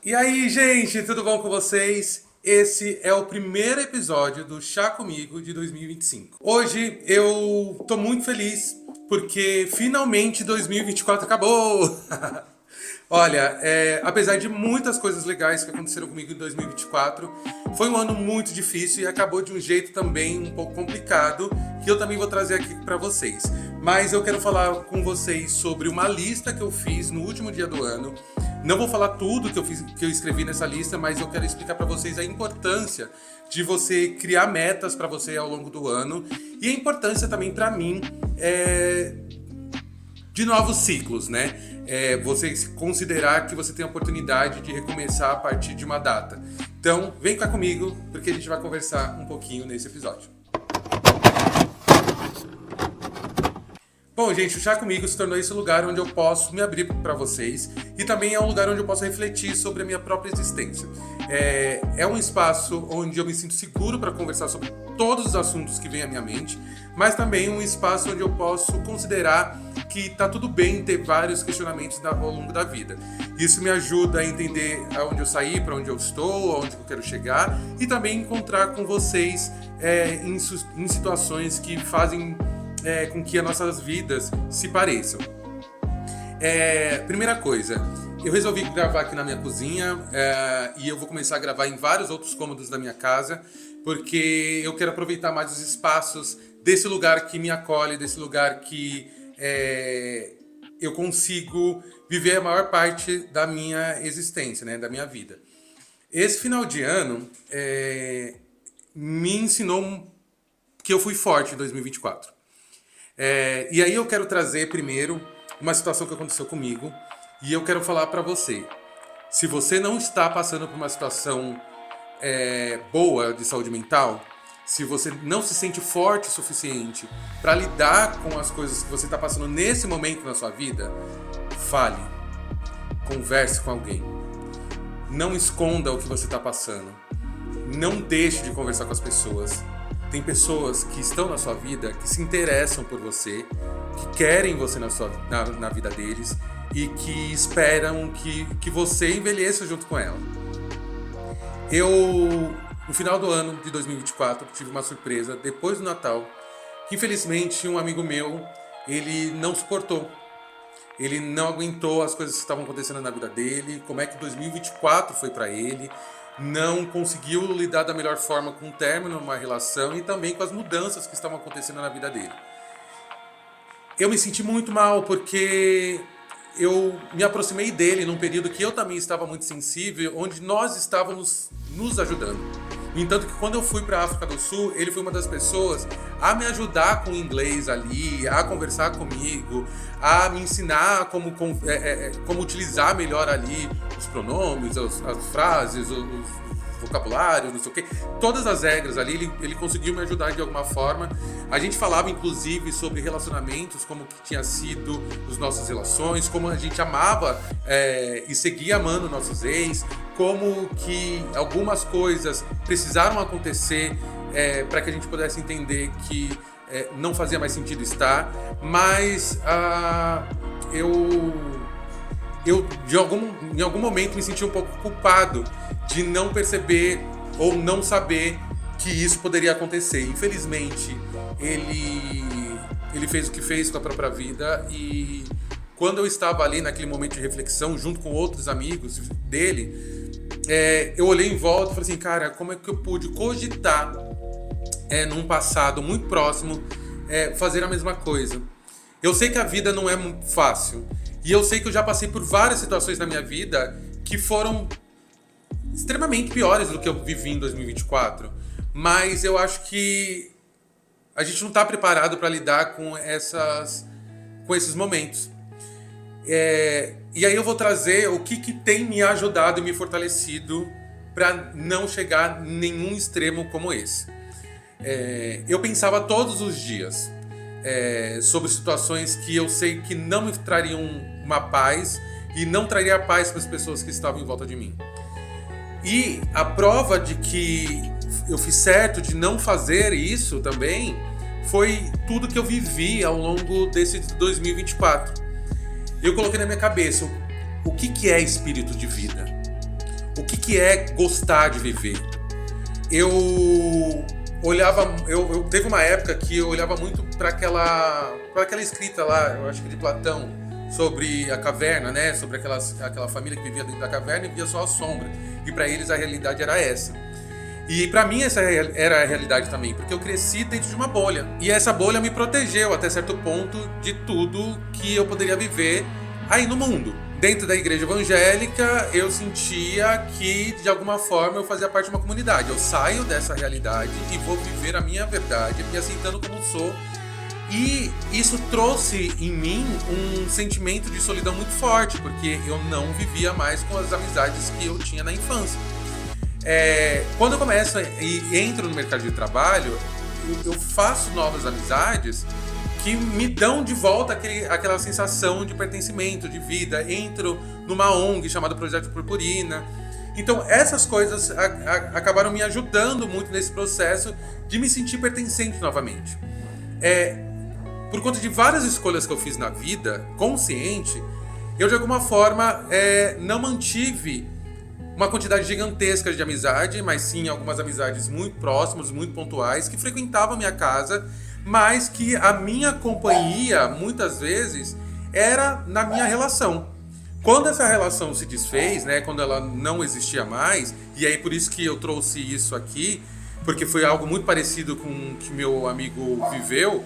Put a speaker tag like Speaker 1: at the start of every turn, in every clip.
Speaker 1: E aí, gente, tudo bom com vocês? Esse é o primeiro episódio do Chá Comigo de 2025. Hoje eu tô muito feliz porque finalmente 2024 acabou! Olha, apesar de muitas coisas legais que aconteceram comigo em 2024, foi um ano muito difícil e acabou de um jeito também um pouco complicado, que eu também vou trazer aqui para vocês. Mas eu quero falar com vocês sobre uma lista que eu fiz no último dia do ano. Não vou falar tudo que eu escrevi nessa lista, mas eu quero explicar para vocês a importância de você criar metas para você ao longo do ano e a importância também para mim de novos ciclos, né? Você considerar que você tem a oportunidade de recomeçar a partir de uma data. Então, vem cá comigo, porque a gente vai conversar um pouquinho nesse episódio. Bom, gente, o Chá Comigo se tornou esse lugar onde eu posso me abrir para vocês e também é um lugar onde eu posso refletir sobre a minha própria existência. É um espaço onde eu me sinto seguro para conversar sobre todos os assuntos que vêm à minha mente, mas também um espaço onde eu posso considerar que tá tudo bem ter vários questionamentos ao longo da vida. Isso me ajuda a entender aonde eu saí, para onde eu estou, aonde eu quero chegar e também encontrar com vocês em situações que fazem com que as nossas vidas se pareçam. Primeira coisa, eu resolvi gravar aqui na minha cozinha e eu vou começar a gravar em vários outros cômodos da minha casa, porque eu quero aproveitar mais os espaços desse lugar que me acolhe, desse lugar que eu consigo viver a maior parte da minha existência, né, da minha vida. Esse final de ano me ensinou que eu fui forte em 2024. E aí eu quero trazer primeiro uma situação que aconteceu comigo e eu quero falar para você. Se você não está passando por uma situação boa de saúde mental, se você não se sente forte o suficiente para lidar com as coisas que você está passando nesse momento na sua vida, fale, converse com alguém. Não esconda o que você está passando. Não deixe de conversar com as pessoas. Tem pessoas que estão na sua vida, que se interessam por você, que querem você na vida deles e que esperam que você envelheça junto com ela. No final do ano de 2024, tive uma surpresa depois do Natal, que infelizmente um amigo meu, ele não suportou. Ele não aguentou as coisas que estavam acontecendo na vida dele, como é que 2024 foi para ele, não conseguiu lidar da melhor forma com o término de uma relação e também com as mudanças que estavam acontecendo na vida dele. Eu me senti muito mal porque eu me aproximei dele num período que eu também estava muito sensível, onde nós estávamos nos ajudando. No entanto, que quando eu fui para a África do Sul, ele foi uma das pessoas a me ajudar com o inglês ali, a conversar comigo, a me ensinar como utilizar melhor ali os pronomes, as frases, os vocabulários, não sei o quê. Todas as regras ali, ele conseguiu me ajudar de alguma forma. A gente falava, inclusive, sobre relacionamentos, como que tinha sido as nossas relações, como a gente amava e seguia amando nossos ex, como que algumas coisas precisaram acontecer para que a gente pudesse entender que não fazia mais sentido estar, mas eu em algum momento me senti um pouco culpado de não perceber ou não saber que isso poderia acontecer. Infelizmente, ele fez o que fez com a própria vida e quando eu estava ali naquele momento de reflexão junto com outros amigos dele, eu olhei em volta e falei assim, cara, como é que eu pude cogitar num passado muito próximo fazer a mesma coisa? Eu sei que a vida não é muito fácil e eu sei que eu já passei por várias situações na minha vida que foram extremamente piores do que eu vivi em 2024, mas eu acho que a gente não está preparado para lidar com esses momentos. E aí eu vou trazer o que tem me ajudado e me fortalecido para não chegar em nenhum extremo como esse. Eu pensava todos os dias sobre situações que eu sei que não me trariam uma paz e não traria paz para as pessoas que estavam em volta de mim. E a prova de que eu fiz certo de não fazer isso também foi tudo que eu vivi ao longo desse 2024. Eu coloquei na minha cabeça o que é espírito de vida. o que é gostar de viver. Eu teve uma época que eu olhava muito para aquela escrita lá, eu acho que de Platão, sobre a caverna, né? Sobre aquela família que vivia dentro da caverna e via só a sombra. E para eles a realidade era essa. E para mim essa era a realidade também, porque eu cresci dentro de uma bolha. E essa bolha me protegeu até certo ponto de tudo que eu poderia viver aí no mundo. Dentro da igreja evangélica, eu sentia que, de alguma forma, eu fazia parte de uma comunidade. Eu saio dessa realidade e vou viver a minha verdade, me aceitando como sou. E isso trouxe em mim um sentimento de solidão muito forte, porque eu não vivia mais com as amizades que eu tinha na infância. Quando eu começo e entro no mercado de trabalho, eu faço novas amizades que me dão de volta aquela sensação de pertencimento, de vida. Entro numa ONG chamada Projeto Purpurina. Então essas coisas acabaram me ajudando muito nesse processo de me sentir pertencente novamente. Por conta de várias escolhas que eu fiz na vida, consciente, eu de alguma forma não mantive uma quantidade gigantesca de amizade, mas sim algumas amizades muito próximas, muito pontuais, que frequentavam a minha casa, mas que a minha companhia, muitas vezes, era na minha relação. Quando essa relação se desfez, né, quando ela não existia mais, e aí por isso que eu trouxe isso aqui, porque foi algo muito parecido com o que meu amigo viveu,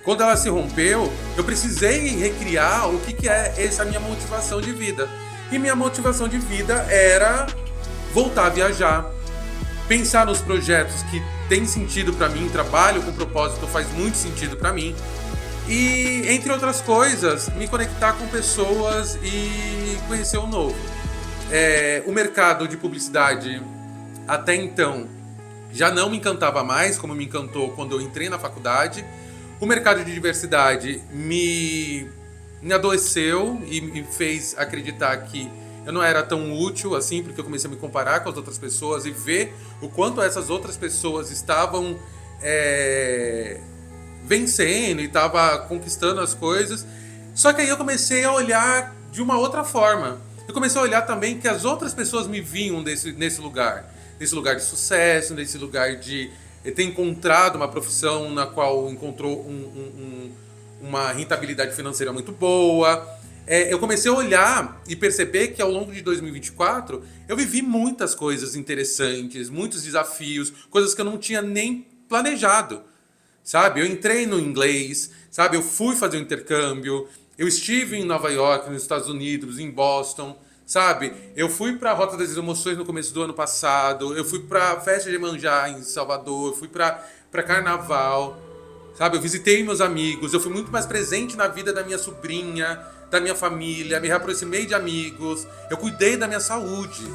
Speaker 1: quando ela se rompeu, eu precisei recriar o que é essa minha motivação de vida. E minha motivação de vida era voltar a viajar, pensar nos projetos que tem sentido para mim, trabalho com propósito faz muito sentido para mim. E, entre outras coisas, me conectar com pessoas e conhecer o novo. O mercado de publicidade, até então, já não me encantava mais, como me encantou quando eu entrei na faculdade. O mercado de diversidade me adoeceu e me fez acreditar que eu não era tão útil assim, porque eu comecei a me comparar com as outras pessoas e ver o quanto essas outras pessoas estavam vencendo e estavam conquistando as coisas. Só que aí eu comecei a olhar de uma outra forma. Eu comecei a olhar também que as outras pessoas me vinham nesse lugar de sucesso, nesse lugar de ter encontrado uma profissão na qual encontrou uma rentabilidade financeira muito boa. Eu comecei a olhar e perceber que ao longo de 2024 eu vivi muitas coisas interessantes, muitos desafios, coisas que eu não tinha nem planejado, sabe? Eu entrei no inglês, sabe? Eu fui fazer um intercâmbio, eu estive em Nova York, nos Estados Unidos, em Boston, sabe? Eu fui para a Rota das Emoções no começo do ano passado, eu fui para a Festa de Iemanjá em Salvador, eu fui para Carnaval, sabe? Eu visitei meus amigos, eu fui muito mais presente na vida da minha sobrinha, da minha família, me reaproximei de amigos, eu cuidei da minha saúde,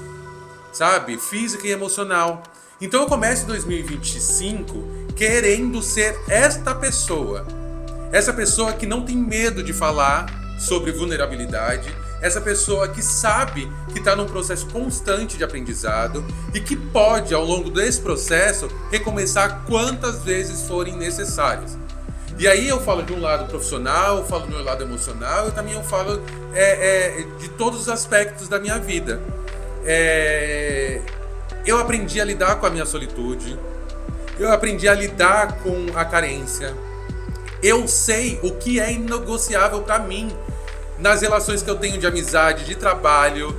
Speaker 1: sabe? Física e emocional. Então eu começo 2025 querendo ser esta pessoa. Essa pessoa que não tem medo de falar sobre vulnerabilidade, essa pessoa que sabe que está num processo constante de aprendizado e que pode, ao longo desse processo, recomeçar quantas vezes forem necessárias. E aí eu falo de um lado profissional, eu falo do meu lado emocional, e também eu falo de todos os aspectos da minha vida. Eu aprendi a lidar com a minha solitude, eu aprendi a lidar com a carência. Eu sei o que é inegociável para mim nas relações que eu tenho de amizade, de trabalho,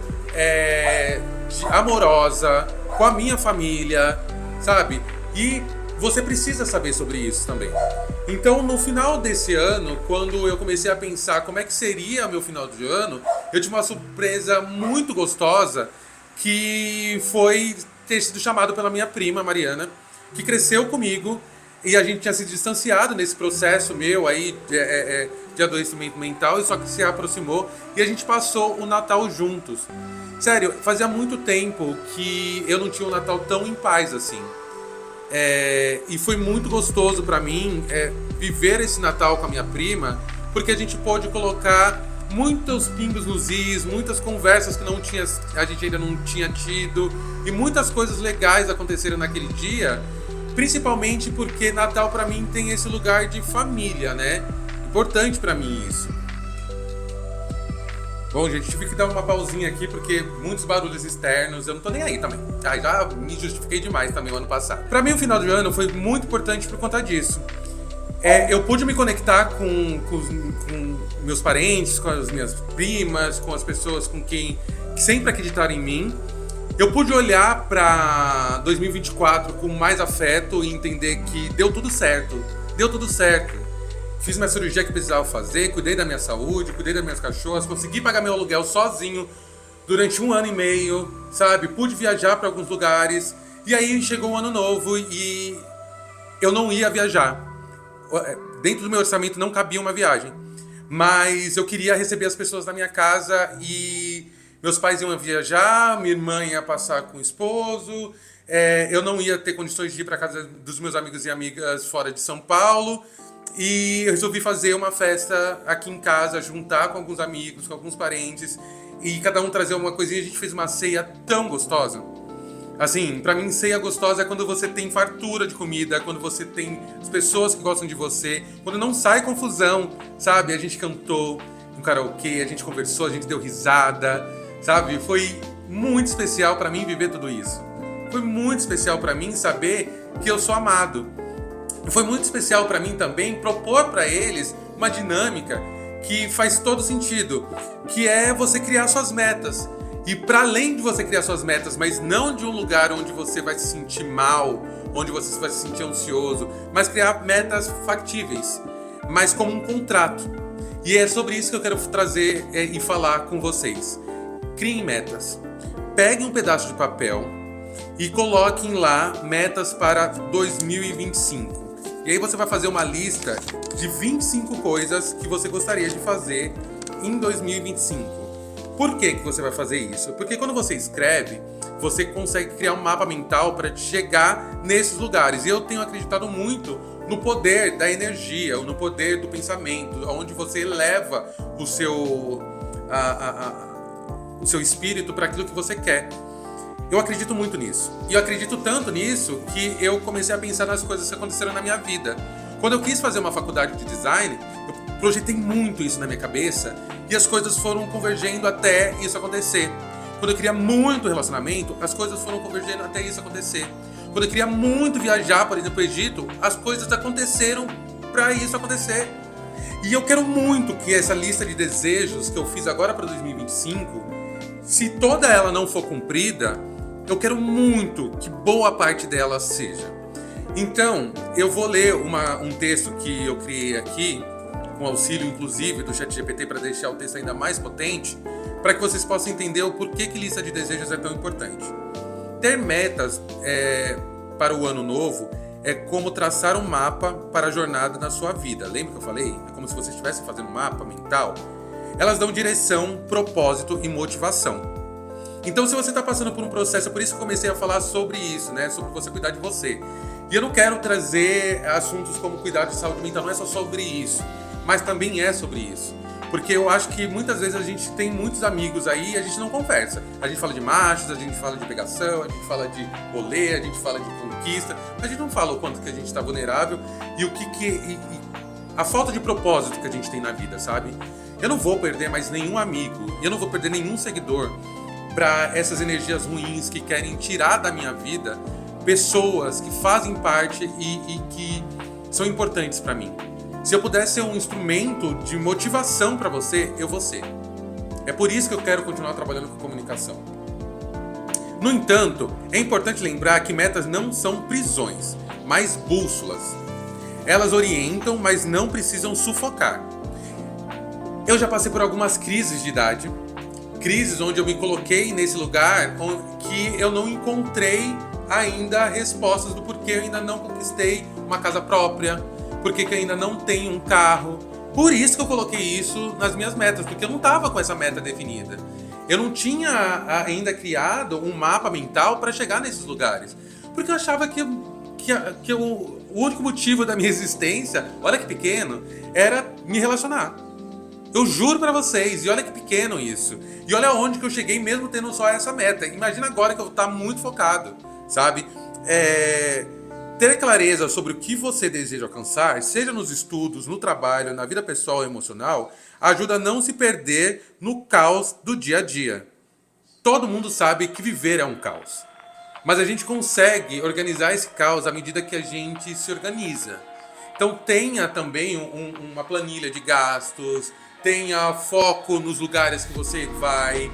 Speaker 1: de amorosa, com a minha família, sabe? E você precisa saber sobre isso também. Então, no final desse ano, quando eu comecei a pensar como é que seria meu final de ano, eu tive uma surpresa muito gostosa, que foi ter sido chamado pela minha prima, Mariana, que cresceu comigo, e a gente tinha se distanciado nesse processo meu aí de adoecimento mental, e só que se aproximou, e a gente passou o Natal juntos. Sério, fazia muito tempo que eu não tinha um Natal tão em paz assim. E foi muito gostoso pra mim viver esse Natal com a minha prima, porque a gente pôde colocar muitos pingos nos is, muitas conversas que a gente ainda não tinha tido, e muitas coisas legais aconteceram naquele dia, principalmente porque Natal pra mim tem esse lugar de família, né? Importante pra mim isso. Bom, gente, tive que dar uma pausinha aqui porque muitos barulhos externos, eu não tô nem aí também. Já me justifiquei demais também o ano passado. Pra mim, o final de ano foi muito importante por conta disso. Eu pude me conectar com meus parentes, com as minhas primas, com as pessoas com quem que sempre acreditaram em mim. Eu pude olhar pra 2024 com mais afeto e entender que deu tudo certo. Deu tudo certo. Fiz minha cirurgia que precisava fazer, cuidei da minha saúde, cuidei das minhas cachorras, consegui pagar meu aluguel sozinho durante 1 ano e meio, sabe? Pude viajar para alguns lugares. E aí chegou o ano novo e eu não ia viajar. Dentro do meu orçamento não cabia uma viagem. Mas eu queria receber as pessoas na minha casa e meus pais iam viajar, minha irmã ia passar com o esposo, eu não ia ter condições de ir para casa dos meus amigos e amigas fora de São Paulo. E eu resolvi fazer uma festa aqui em casa, juntar com alguns amigos, com alguns parentes, e cada um trazer uma coisinha. A gente fez uma ceia tão gostosa. Assim, pra mim, ceia gostosa é quando você tem fartura de comida, quando você tem as pessoas que gostam de você, quando não sai confusão, sabe? A gente cantou no karaokê, a gente conversou, a gente deu risada, sabe? Foi muito especial pra mim viver tudo isso. Foi muito especial pra mim saber que eu sou amado. Foi muito especial para mim também propor para eles uma dinâmica que faz todo sentido, que é você criar suas metas. E para além de você criar suas metas, mas não de um lugar onde você vai se sentir mal, onde você vai se sentir ansioso, mas criar metas factíveis, mas como um contrato. E é sobre isso que eu quero trazer e falar com vocês. Criem metas. Peguem um pedaço de papel e coloquem lá metas para 2025. E aí você vai fazer uma lista de 25 coisas que você gostaria de fazer em 2025. Por que você vai fazer isso? Porque quando você escreve, você consegue criar um mapa mental para chegar nesses lugares. E eu tenho acreditado muito no poder da energia, no poder do pensamento, onde você eleva o seu espírito para aquilo que você quer. Eu acredito muito nisso. E eu acredito tanto nisso que eu comecei a pensar nas coisas que aconteceram na minha vida. Quando eu quis fazer uma faculdade de design, eu projetei muito isso na minha cabeça e as coisas foram convergendo até isso acontecer. Quando eu queria muito relacionamento, as coisas foram convergendo até isso acontecer. Quando eu queria muito viajar, por exemplo, para o Egito, as coisas aconteceram para isso acontecer. E eu quero muito que essa lista de desejos que eu fiz agora para 2025, se toda ela não for cumprida, eu quero muito que boa parte dela seja. Então, eu vou ler um texto que eu criei aqui, com auxílio inclusive do ChatGPT para deixar o texto ainda mais potente, para que vocês possam entender o porquê que lista de desejos é tão importante. Ter metas para o ano novo é como traçar um mapa para a jornada na sua vida. Lembra que eu falei? É como se você estivesse fazendo um mapa mental. Elas dão direção, propósito e motivação. Então, se você está passando por um processo, por isso que eu comecei a falar sobre isso, né? Sobre você cuidar de você. E eu não quero trazer assuntos como cuidar de saúde mental, não é só sobre isso, mas também é sobre isso. Porque eu acho que muitas vezes a gente tem muitos amigos aí e a gente não conversa. A gente fala de machos, a gente fala de pegação, a gente fala de rolê, a gente fala de conquista, mas a gente não fala o quanto que a gente está vulnerável e o que a falta de propósito que a gente tem na vida, sabe? Eu não vou perder mais nenhum amigo, eu não vou perder nenhum seguidor para essas energias ruins que querem tirar da minha vida pessoas que fazem parte e que são importantes para mim. Se eu pudesse ser um instrumento de motivação para você, eu vou ser. É por isso que eu quero continuar trabalhando com comunicação. No entanto, é importante lembrar que metas não são prisões, mas bússolas. Elas orientam, mas não precisam sufocar. Eu já passei por algumas crises de idade, crises onde eu me coloquei nesse lugar que eu não encontrei ainda respostas do porquê eu ainda não conquistei uma casa própria, porque eu ainda não tenho um carro. Por isso que eu coloquei isso nas minhas metas, porque eu não estava com essa meta definida. Eu não tinha ainda criado um mapa mental para chegar nesses lugares, porque eu achava que o único motivo da minha existência, olha que pequeno, era me relacionar. Eu juro pra vocês, e olha que pequeno isso. E olha onde que eu cheguei mesmo tendo só essa meta. Imagina agora que eu vou estar muito focado, sabe? Ter clareza sobre o que você deseja alcançar, seja nos estudos, no trabalho, na vida pessoal e emocional, ajuda a não se perder no caos do dia a dia. Todo mundo sabe que viver é um caos. Mas a gente consegue organizar esse caos à medida que a gente se organiza. Então tenha também uma planilha de gastos, tenha foco nos lugares que você vai,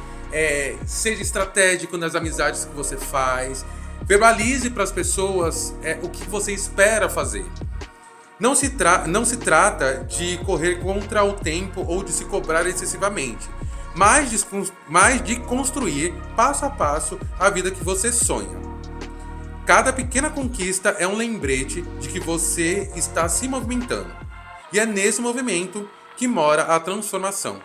Speaker 1: seja estratégico nas amizades que você faz, verbalize para as pessoas o que você espera fazer. Não se trata de correr contra o tempo ou de se cobrar excessivamente, mas de construir passo a passo a vida que você sonha. Cada pequena conquista é um lembrete de que você está se movimentando. E é nesse movimento que mora a transformação.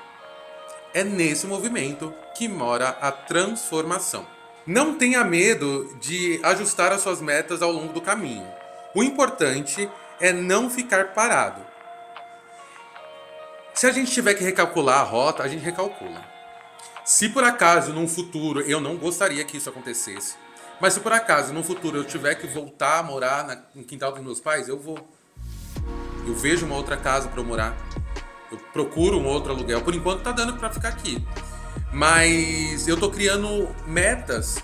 Speaker 1: É nesse movimento que mora a transformação. Não tenha medo de ajustar as suas metas ao longo do caminho. O importante é não ficar parado. Se a gente tiver que recalcular a rota, a gente recalcula. Se por acaso, num futuro, eu não gostaria que isso acontecesse, mas se por acaso, no futuro, eu tiver que voltar a morar no quintal dos meus pais, eu vou. Eu vejo uma outra casa para eu morar. Eu procuro um outro aluguel. Por enquanto tá dando para ficar aqui. Mas eu tô criando metas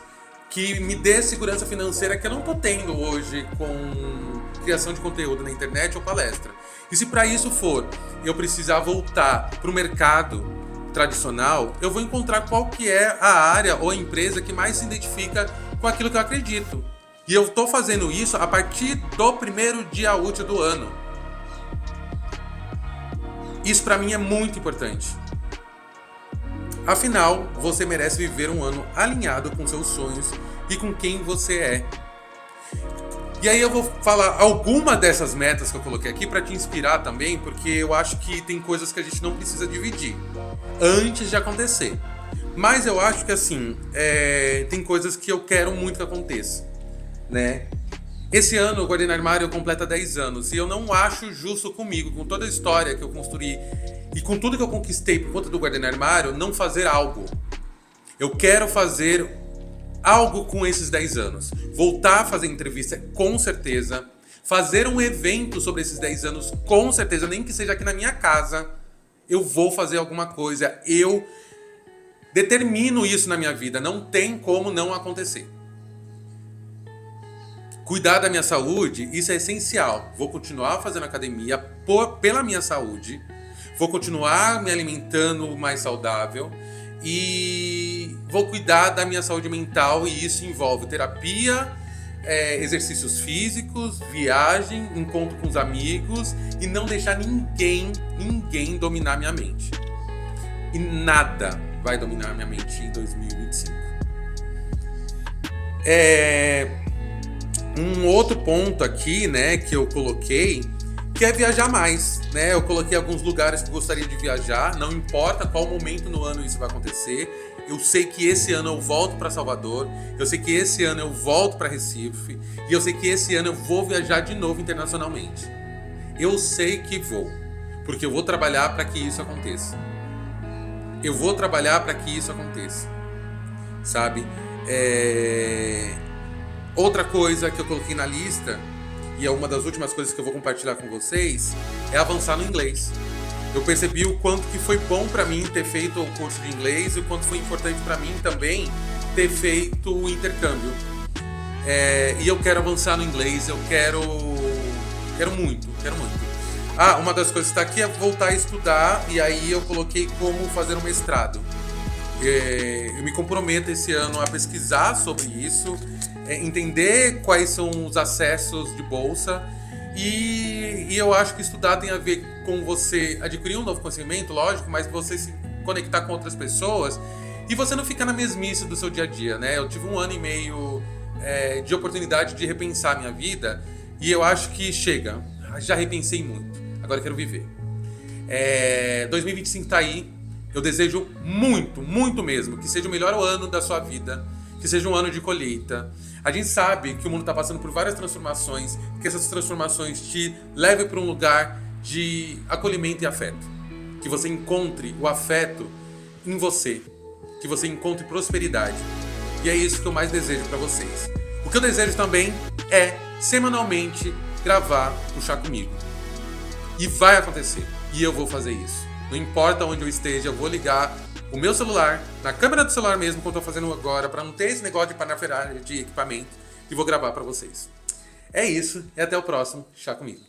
Speaker 1: que me dê segurança financeira que eu não tô tendo hoje com criação de conteúdo na internet ou palestra. E se para isso for eu precisar voltar pro mercado tradicional, eu vou encontrar qual que é a área ou a empresa que mais se identifica com aquilo que eu acredito. E eu tô fazendo isso a partir do primeiro dia útil do ano. Isso para mim é muito importante. Afinal, você merece viver um ano alinhado com seus sonhos e com quem você é. E aí eu vou falar alguma dessas metas que eu coloquei aqui para te inspirar também, porque eu acho que tem coisas que a gente não precisa dividir antes de acontecer. Mas eu acho que assim, tem coisas que eu quero muito que aconteça, né? Esse ano o Guardiã Armário completa 10 anos e eu não acho justo comigo, com toda a história que eu construí e com tudo que eu conquistei por conta do Guardiã Armário, não fazer algo. Eu quero fazer algo com esses 10 anos. Voltar a fazer entrevista, com certeza. Fazer um evento sobre esses 10 anos, com certeza. Nem que seja aqui na minha casa, eu vou fazer alguma coisa. Eu determino isso na minha vida. Não tem como não acontecer. Cuidar da minha saúde, isso é essencial. Vou continuar fazendo academia pela minha saúde. Vou continuar me alimentando mais saudável. E vou cuidar da minha saúde mental. E isso envolve terapia, exercícios físicos, viagem, encontro com os amigos. E não deixar ninguém dominar minha mente. E nada vai dominar minha mente em 2025. Um outro ponto aqui, né, que eu coloquei, que é viajar mais, né? Eu coloquei alguns lugares que gostaria de viajar, não importa qual momento no ano isso vai acontecer. Eu sei que esse ano eu volto para Salvador, eu sei que esse ano eu volto para Recife, e eu sei que esse ano eu vou viajar de novo internacionalmente. Eu sei que vou, porque eu vou trabalhar para que isso aconteça. Eu vou trabalhar para que isso aconteça, sabe? Outra coisa que eu coloquei na lista, e é uma das últimas coisas que eu vou compartilhar com vocês, é avançar no inglês. Eu percebi o quanto que foi bom para mim ter feito o curso de inglês e o quanto foi importante para mim também ter feito o intercâmbio. E eu quero avançar no inglês, eu quero muito. Uma das coisas que está aqui é voltar a estudar, e aí eu coloquei como fazer um mestrado. Eu me comprometo esse ano a pesquisar sobre isso, entender quais são os acessos de bolsa, e eu acho que estudar tem a ver com você adquirir um novo conhecimento, lógico, mas você se conectar com outras pessoas e você não ficar na mesmice do seu dia a dia, né? Eu tive 1 ano e meio de oportunidade de repensar a minha vida e eu acho que chega, já repensei muito, agora eu quero viver. 2025 tá aí, eu desejo muito mesmo que seja o melhor ano da sua vida, que seja um ano de colheita. A gente sabe que o mundo está passando por várias transformações, que essas transformações te levem para um lugar de acolhimento e afeto. Que você encontre o afeto em você, que você encontre prosperidade. E é isso que eu mais desejo para vocês. O que eu desejo também é, semanalmente, gravar o Chá Comigo. E vai acontecer. E eu vou fazer isso. Não importa onde eu esteja, eu vou ligar o meu celular, na câmera do celular mesmo, como eu tô fazendo agora, para não ter esse negócio de parafernália de equipamento, e vou gravar para vocês. É isso, e até o próximo Chá Comigo.